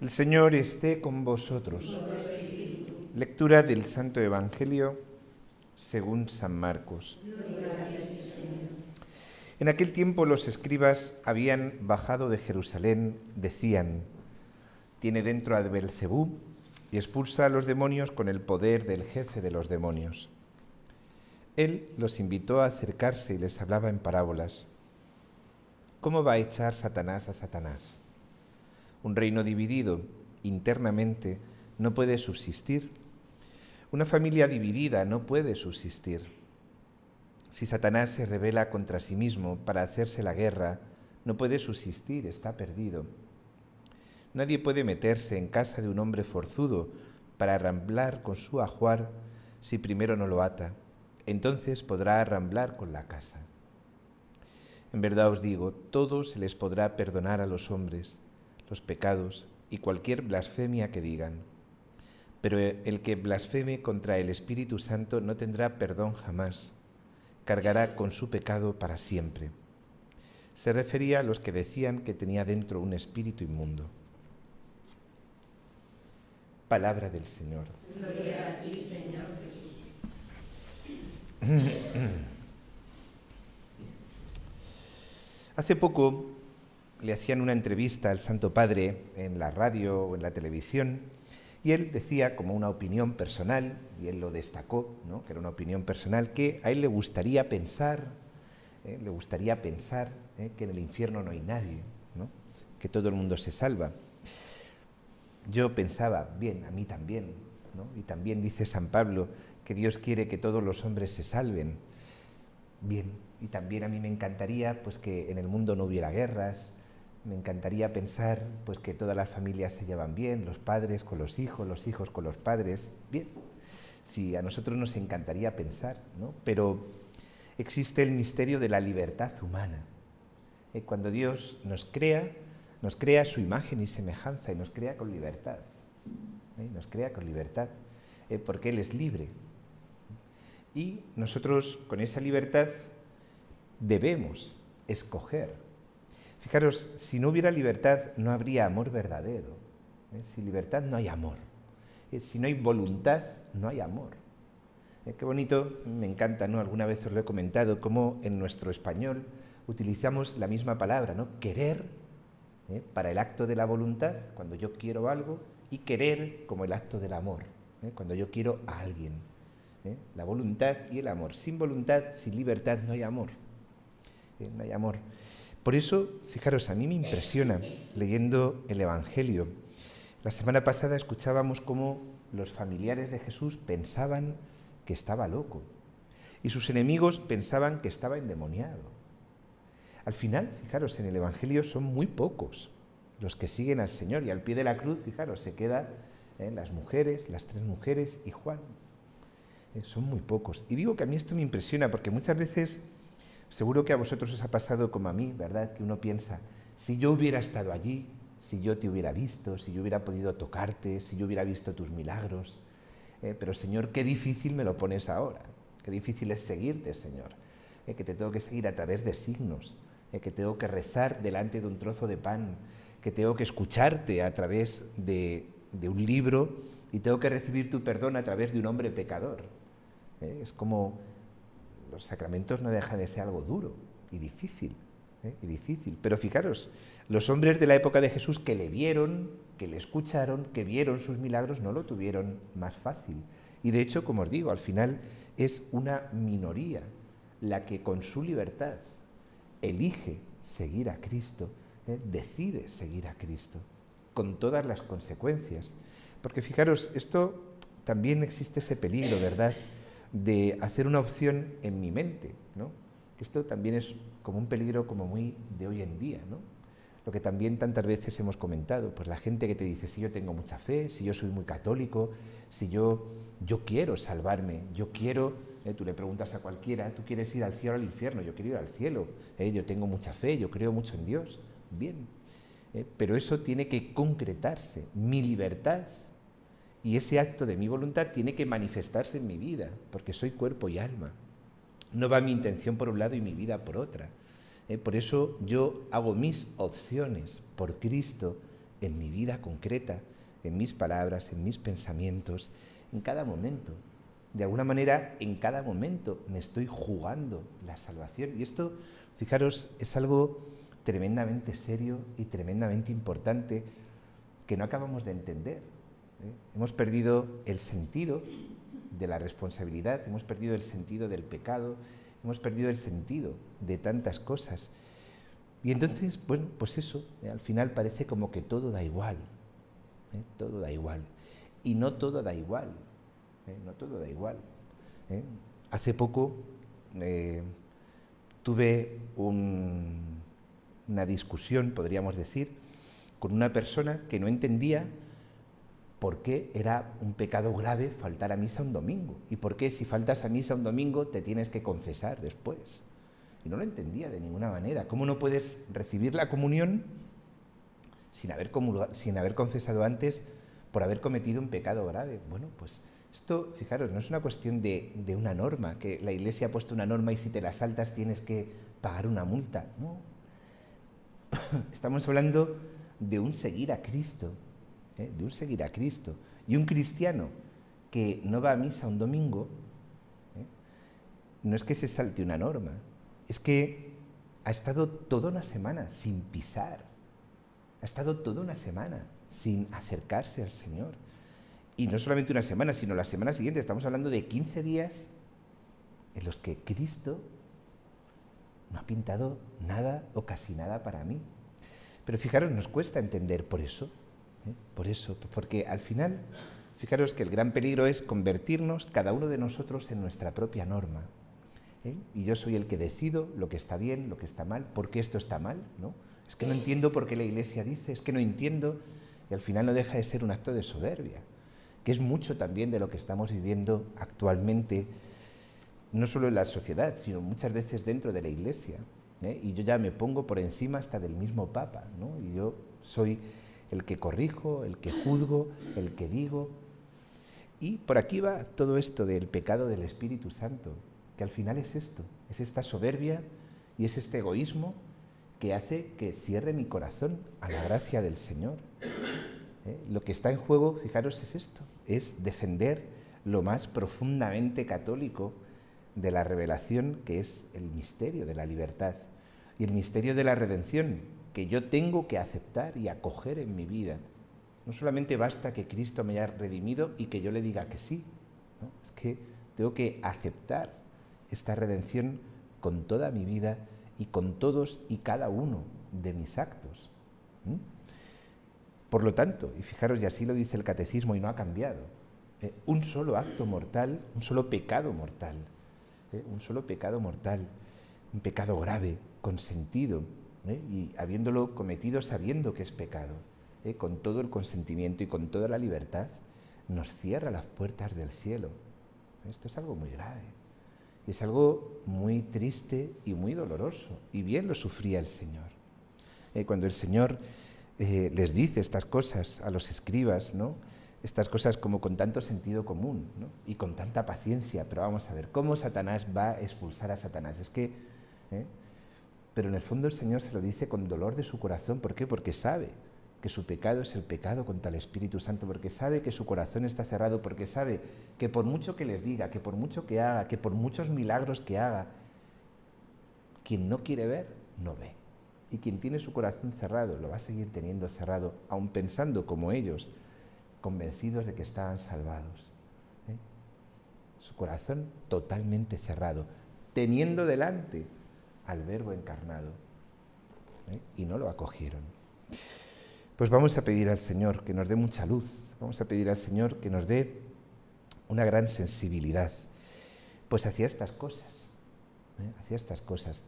El Señor esté con vosotros. Lectura del Santo Evangelio según San Marcos. En aquel tiempo los escribas habían bajado de Jerusalén, decían: tiene dentro a Beelzebú y expulsa a los demonios con el poder del jefe de los demonios. Él los invitó a acercarse y les hablaba en parábolas. ¿Cómo va a echar Satanás a Satanás? Un reino dividido internamente no puede subsistir. Una familia dividida no puede subsistir. Si Satanás se rebela contra sí mismo para hacerse la guerra, no puede subsistir, está perdido. Nadie puede meterse en casa de un hombre forzudo para arramblar con su ajuar si primero no lo ata. Entonces podrá arramblar con la casa. En verdad os digo, todo se les podrá perdonar a los hombres, los pecados y cualquier blasfemia que digan. Pero el que blasfeme contra el Espíritu Santo no tendrá perdón jamás, cargará con su pecado para siempre. Se refería a los que decían que tenía dentro un espíritu inmundo. Palabra del Señor. Gloria a ti, Señor Jesús. Hace poco le hacían una entrevista al Santo Padre en la radio o en la televisión y él decía, como una opinión personal, y él lo destacó, ¿no?, que era una opinión personal, que a él le gustaría pensar que en el infierno no hay nadie, ¿no?, que todo el mundo se salva. Yo pensaba, bien, a mí también, ¿no? Y también dice San Pablo que Dios quiere que todos los hombres se salven. Bien, y también a mí me encantaría pues que en el mundo no hubiera guerras, me encantaría pensar pues que todas las familias se llevan bien, los padres con los hijos con los padres. Bien, sí, a nosotros nos encantaría pensar, ¿no? Pero existe el misterio de la libertad humana. Cuando Dios nos crea a su imagen y semejanza y nos crea con libertad. Porque Él es libre. Y nosotros con esa libertad debemos escoger. Fijaros, si no hubiera libertad no habría amor verdadero. Sin libertad no hay amor. Si no hay voluntad no hay amor. Qué bonito, me encanta, ¿no? Alguna vez os lo he comentado, cómo en nuestro español utilizamos la misma palabra, ¿no? Querer, para el acto de la voluntad, cuando yo quiero algo, y querer como el acto del amor, cuando yo quiero a alguien. La voluntad y el amor. Sin voluntad, sin libertad, no hay amor. No hay amor. Por eso, fijaros, a mí me impresiona leyendo el Evangelio. La semana pasada escuchábamos cómo los familiares de Jesús pensaban que estaba loco y sus enemigos pensaban que estaba endemoniado. Al final, fijaros, en el Evangelio son muy pocos los que siguen al Señor y al pie de la cruz, fijaros, se quedan las mujeres, las 3 mujeres y Juan. Son muy pocos. Y digo que a mí esto me impresiona porque muchas veces, seguro que a vosotros os ha pasado como a mí, ¿verdad? Que uno piensa, si yo hubiera estado allí, si yo te hubiera visto, si yo hubiera podido tocarte, si yo hubiera visto tus milagros. Pero Señor, qué difícil me lo pones ahora. Qué difícil es seguirte, Señor. Que te tengo que seguir a través de signos. Que tengo que rezar delante de un trozo de pan. Que tengo que escucharte a través de un libro y tengo que recibir tu perdón a través de un hombre pecador. Es como los sacramentos no dejan de ser algo duro y difícil. Pero fijaros, los hombres de la época de Jesús que le vieron, que le escucharon, que vieron sus milagros, no lo tuvieron más fácil. Y de hecho, como os digo, al final es una minoría la que con su libertad elige seguir a Cristo, decide seguir a Cristo, con todas las consecuencias. Porque fijaros, esto también existe ese peligro, ¿verdad?, de hacer una opción en mi mente, ¿no? Esto también es como un peligro como muy de hoy en día, ¿no? Lo que también tantas veces hemos comentado, pues la gente que te dice, si yo tengo mucha fe, si yo soy muy católico, si yo quiero salvarme, yo quiero, tú le preguntas a cualquiera, ¿tú quieres ir al cielo o al infierno? Yo quiero ir al cielo, yo tengo mucha fe, yo creo mucho en Dios. Bien, pero eso tiene que concretarse, mi libertad y ese acto de mi voluntad tiene que manifestarse en mi vida, porque soy cuerpo y alma. No va mi intención por un lado y mi vida por otra. Por eso yo hago mis opciones por Cristo en mi vida concreta, en mis palabras, en mis pensamientos, en cada momento. De alguna manera, en cada momento me estoy jugando la salvación. Y esto, fijaros, es algo tremendamente serio y tremendamente importante que no acabamos de entender. Hemos perdido el sentido de la responsabilidad, hemos perdido el sentido del pecado, hemos perdido el sentido de tantas cosas. Y entonces, bueno, pues eso, al final parece como que todo da igual, todo da igual. Y no todo da igual. No todo da igual. Hace poco tuve una discusión, podríamos decir, con una persona que no entendía por qué era un pecado grave faltar a misa un domingo y por qué si faltas a misa un domingo te tienes que confesar después. Y no lo entendía de ninguna manera. ¿Cómo no puedes recibir la comunión sin haber confesado antes por haber cometido un pecado grave? Bueno, pues esto, fijaros, no es una cuestión de una norma, que la Iglesia ha puesto una norma y si te la saltas tienes que pagar una multa. No. Estamos hablando de un seguir a Cristo, de un seguir a Cristo. Y un cristiano que no va a misa un domingo, no es que se salte una norma, es que ha estado toda una semana sin pisar, ha estado toda una semana sin acercarse al Señor. Y no solamente una semana, sino la semana siguiente. Estamos hablando de 15 días en los que Cristo no ha pintado nada o casi nada para mí. Pero fijaros, nos cuesta entender por eso, porque al final, fijaros que el gran peligro es convertirnos cada uno de nosotros en nuestra propia norma. Y yo soy el que decido lo que está bien, lo que está mal, por qué esto está mal, ¿no? Es que no entiendo por qué la Iglesia dice, es que no entiendo, y al final no deja de ser un acto de soberbia, que es mucho también de lo que estamos viviendo actualmente, no solo en la sociedad, sino muchas veces dentro de la Iglesia. Y yo ya me pongo por encima hasta del mismo Papa, ¿no? Y yo soy el que corrijo, el que juzgo, el que digo. Y por aquí va todo esto del pecado del Espíritu Santo, que al final es esto, es esta soberbia y es este egoísmo que hace que cierre mi corazón a la gracia del Señor. Lo que está en juego, fijaros, es esto, es defender lo más profundamente católico de la revelación, que es el misterio de la libertad y el misterio de la redención, que yo tengo que aceptar y acoger en mi vida. No solamente basta que Cristo me haya redimido y que yo le diga que sí, ¿no? Es que tengo que aceptar esta redención con toda mi vida y con todos y cada uno de mis actos. Por lo tanto, y fijaros, y así lo dice el Catecismo y no ha cambiado, un solo acto mortal, un solo pecado mortal, un pecado grave, consentido, y habiéndolo cometido sabiendo que es pecado, con todo el consentimiento y con toda la libertad, nos cierra las puertas del cielo. Esto es algo muy grave, y es algo muy triste y muy doloroso, y bien lo sufría el Señor. Cuando el Señor les dice estas cosas a los escribas, ¿no? Estas cosas como con tanto sentido común, ¿no? Y con tanta paciencia, pero vamos a ver, ¿cómo Satanás va a expulsar a Satanás? Es que, pero en el fondo el Señor se lo dice con dolor de su corazón. ¿Por qué? Porque sabe que su pecado es el pecado contra el Espíritu Santo, porque sabe que su corazón está cerrado, porque sabe que por mucho que les diga, que por mucho que haga, que por muchos milagros que haga, quien no quiere ver, no ve. Y quien tiene su corazón cerrado lo va a seguir teniendo cerrado, aun pensando como ellos, convencidos de que estaban salvados. Su corazón totalmente cerrado, teniendo delante al Verbo encarnado. Y no lo acogieron. Pues vamos a pedir al Señor que nos dé mucha luz, vamos a pedir al Señor que nos dé una gran sensibilidad, pues hacia estas cosas,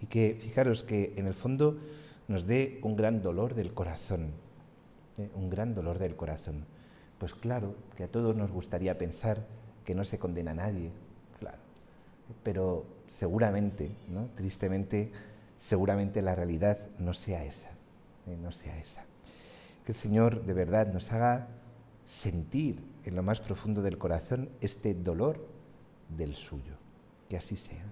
y que, fijaros, que en el fondo nos dé un gran dolor del corazón, un gran dolor del corazón. Pues claro, que a todos nos gustaría pensar que no se condena a nadie, claro, pero seguramente, ¿no? Tristemente, seguramente la realidad no sea esa, no sea esa. Que el Señor de verdad nos haga sentir en lo más profundo del corazón este dolor del suyo. Que así sea.